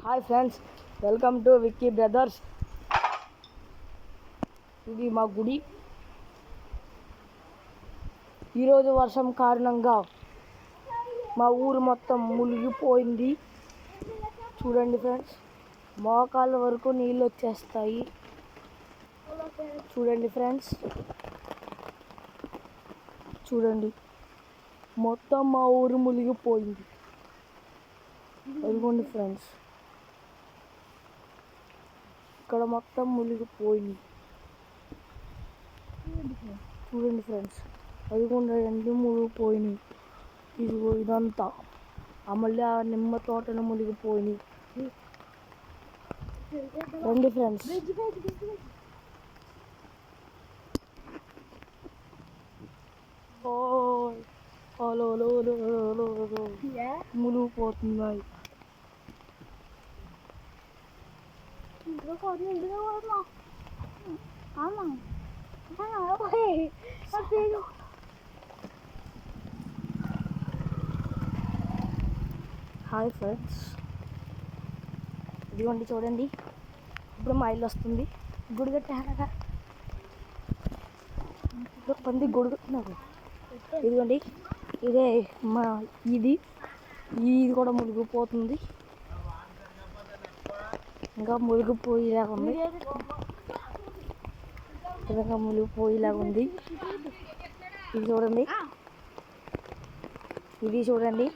Hi friends, welcome to Vicky brothers. ఇది మా గుడి. ఈరోజు వర్షం కారణంగా మా ఊరు మొత్తం మునిగిపోయింది. చూడండి ఫ్రెండ్స్, మోకాళ్ళ వరకు నీళ్ళు వచ్చేస్తాయి. చూడండి ఫ్రెండ్స్, చూడండి మొత్తం మా ఊరు మునిగిపోయింది. అదిగోండి ఫ్రెండ్స్, ఇక్కడ మొత్తం మునిగిపోయింది. చూడండి ఫ్రెండ్స్, అదిగోండి అన్నీ మునిగిపోయినాయి. ఇదిగో ఇదంతా మళ్ళీ ఆ నిమ్మ తోటను మునిగిపోయినాయి. రండి ఫ్రెండ్స్, మునిగిపోతున్నాయి. హాయ్ ఫ్రెండ్స్, ఇదిగోండి చూడండి, ఇప్పుడు మా ఇల్లు వస్తుంది. గుడి కట్టాక పంది గుడి కట్టినారు. ఇదిగోండి, ఇదే మా ఇది కూడా మునిగిపోతుంది. ఇంకా మునిగిపోయేలాగా ఉంది. విధంగా మునిగిపోయేలాగా ఉంది. ఇది చూడండి, ఇది చూడండి.